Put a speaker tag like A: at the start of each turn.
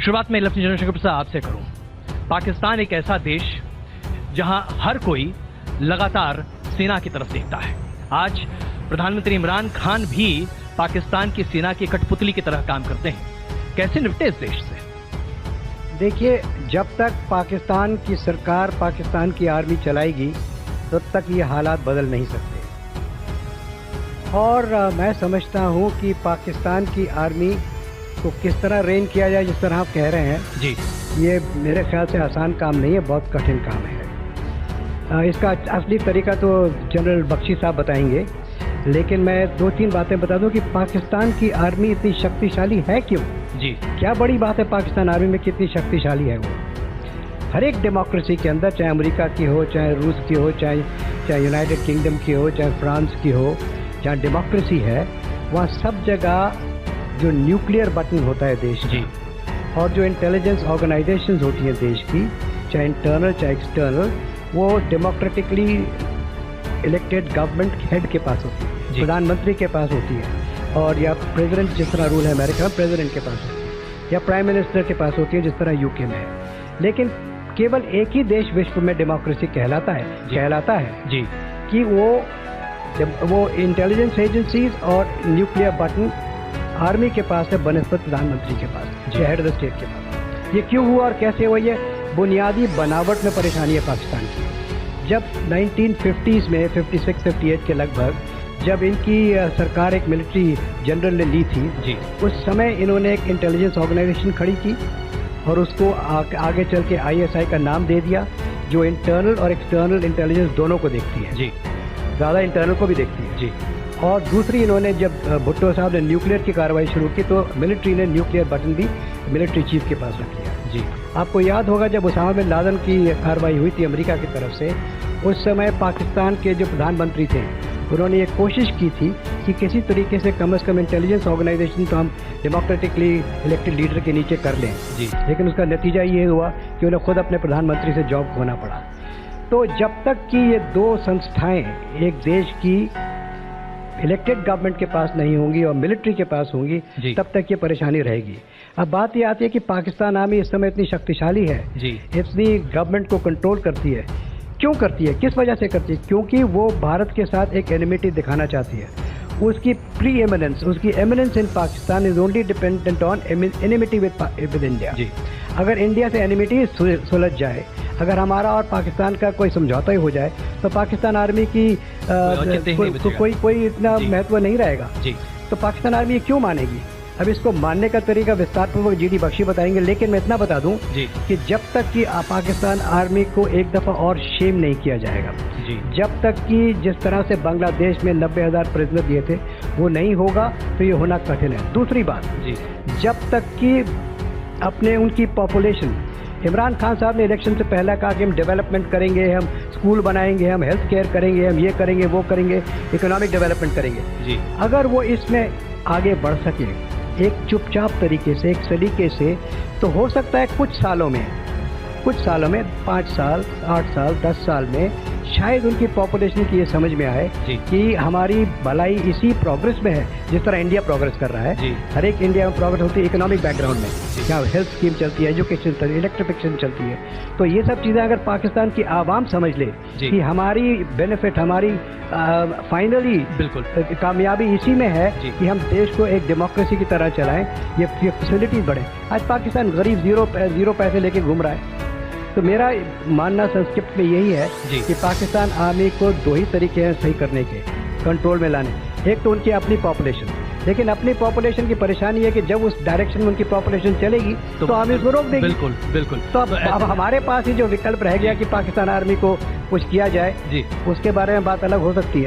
A: शुरुआत में lieutenant general Shekhar प्रसाद आपसे करूं। पाकिस्तान एक ऐसा देश जहां हर कोई लगातार सेना की तरफ देखता है। आज प्रधानमंत्री इमरान खान भी पाकिस्तान की सेना की कठपुतली की तरह काम करते हैं। कैसे निपटे इस देश से?
B: देखिए, जब तक पाकिस्तान की सरकार, पाकिस्तान की आर्मी चलाएगी तब तक ये हालात बदल नहीं सकते। और मैं समझता हूँ कि पाकिस्तान की आर्मी को किस तरह रेन किया जाए, जिस तरह आप कह रहे हैं
A: जी,
B: ये मेरे ख्याल से आसान काम नहीं है, बहुत कठिन काम है। इसका असली तरीका तो जनरल बख्शी साहब बताएंगे, लेकिन मैं 2-3 बातें बता दूं कि पाकिस्तान की आर्मी इतनी शक्तिशाली है क्यों।
A: जी,
B: क्या बड़ी बात है पाकिस्तान आर्मी में कितनी शक्तिशाली है वो। हर एक डेमोक्रेसी के अंदर, चाहे अमेरिका की हो, चाहे रूस की हो, चाहे यूनाइटेड किंगडम की हो, चाहे फ्रांस की हो, जहाँ डेमोक्रेसी है वहाँ सब जगह जो न्यूक्लियर बटन होता है देश
A: जी,
B: और जो इंटेलिजेंस ऑर्गेनाइजेशंस होती हैं देश की, चाहे इंटरनल चाहे एक्सटर्नल, वो डेमोक्रेटिकली इलेक्टेड गवर्नमेंट हेड के पास होती है, प्रधानमंत्री के पास होती है, और या प्रेसिडेंट, जिस तरह रूल है अमेरिका में प्रेसिडेंट के पास होती है, या प्राइम मिनिस्टर के पास होती है जिस तरह यूके में है। लेकिन केवल एक ही देश विश्व में डेमोक्रेसी कहलाता है
A: जी,
B: कि वो इंटेलिजेंस एजेंसीज और न्यूक्लियर बटन आर्मी के पास है बनस्पत प्रधानमंत्री के पास, हेड ऑफ द स्टेट के पास। ये क्यों हुआ और कैसे हुआ? ये बुनियादी बनावट में परेशानी है पाकिस्तान की। जब 1950s में 56-58 के लगभग जब इनकी सरकार एक मिलिट्री जनरल ने ली थी
A: जी,
B: उस समय इन्होंने एक इंटेलिजेंस ऑर्गेनाइजेशन खड़ी की और उसको आगे चल के ISI का नाम दे दिया, जो इंटरनल और एक्सटर्नल इंटेलिजेंस दोनों को देखती है।
A: जी,
B: ज़्यादा इंटरनल को भी देखती है।
A: जी।
B: और दूसरी, इन्होंने जब भुट्टो साहब ने न्यूक्लियर की कार्रवाई शुरू की तो मिलिट्री ने न्यूक्लियर बटन भी मिलिट्री चीफ के पास रख लिया।
A: जी,
B: आपको याद होगा जब उसामा बिन लादेन की कार्रवाई हुई थी अमेरिका की तरफ से, उस समय पाकिस्तान के जो प्रधानमंत्री थे उन्होंने ये कोशिश की थी कि किसी तरीके से कम इंटेलिजेंस ऑर्गेनाइजेशन तो हम डेमोक्रेटिकली इलेक्टेड लीडर के नीचे कर लें।
A: जी।
B: लेकिन उसका नतीजा ये हुआ कि उन्हें खुद अपने प्रधानमंत्री से जॉब खोना पड़ा। तो जब तक कि ये दो संस्थाएं एक देश की इलेक्टेड गवर्नमेंट के पास नहीं होंगी और मिलिट्री के पास होंगी, तब तक ये परेशानी रहेगी। अब बात ये आती है कि पाकिस्तान आर्मी इस समय इतनी शक्तिशाली है, इतनी गवर्नमेंट को कंट्रोल करती है। क्यों करती है, किस वजह से करती है? क्योंकि वो भारत के साथ एक एनिमिटी दिखाना चाहती है। उसकी प्री एमिनेंस, उसकी eminence in Pakistan is only dependent on enmity with India. अगर इंडिया से एनिमिटी सुलझ जाए, अगर हमारा और पाकिस्तान का कोई समझौता ही हो जाए, तो पाकिस्तान आर्मी की कोई इतना महत्व नहीं रहेगा। तो पाकिस्तान आर्मी क्यों मानेगी? अब इसको मानने का तरीका विस्तार पूर्वक GD बख्शी बताएंगे, लेकिन मैं इतना बता दूं कि जब तक कि पाकिस्तान आर्मी को एक दफा और शेम नहीं किया जाएगा, जब तक कि जिस तरह से बांग्लादेश में 90,000 प्रिजनर दिए थे वो नहीं होगा, तो ये होना कठिन है। दूसरी बात, जब तक कि अपने उनकी पॉपुलेशन, इमरान खान साहब ने इलेक्शन से पहले कहा कि हम डेवलपमेंट करेंगे, हम स्कूल बनाएंगे, हम हेल्थ केयर करेंगे, हम ये करेंगे, वो करेंगे, इकोनॉमिक डेवलपमेंट करेंगे। अगर वो इसमें आगे बढ़ सके एक चुपचाप तरीके से, एक सलीके से, तो हो सकता है कुछ सालों में 5 साल, 8 साल, 10 साल में शायद उनकी पॉपुलेशन की ये समझ में आए कि हमारी भलाई इसी प्रोग्रेस में है जिस तरह इंडिया प्रोग्रेस कर रहा है। हर एक इंडिया में प्रोग्रेस होती है इकोनॉमिक बैकग्राउंड में, क्या हेल्थ स्कीम चलती है, एजुकेशन चलती है, इलेक्ट्रिफिकेशन चलती है। तो ये सब चीज़ें अगर पाकिस्तान की आवाम समझ ले कि हमारी बेनिफिट, हमारी फाइनली बिल्कुल कामयाबी इसी में है कि हम देश को एक डेमोक्रेसी की तरह चलाएं, ये फैसिलिटीज बढ़े। आज पाकिस्तान गरीब जीरो पैसे लेके घूम रहा है। तो मेरा मानना संस्कृत में यही है कि पाकिस्तान आर्मी को 2 ही तरीके हैं सही करने के, कंट्रोल में लाने। एक तो उनकी अपनी पॉपुलेशन, लेकिन अपनी पॉपुलेशन की परेशानी है कि जब उस डायरेक्शन में उनकी पॉपुलेशन चलेगी तो आर्मी उसको रोक देगी। बिल्कुल। तो अब हमारे पास ही जो विकल्प रह गया कि पाकिस्तान आर्मी को कुछ किया जाए, उसके बारे में बात अलग हो सकती है।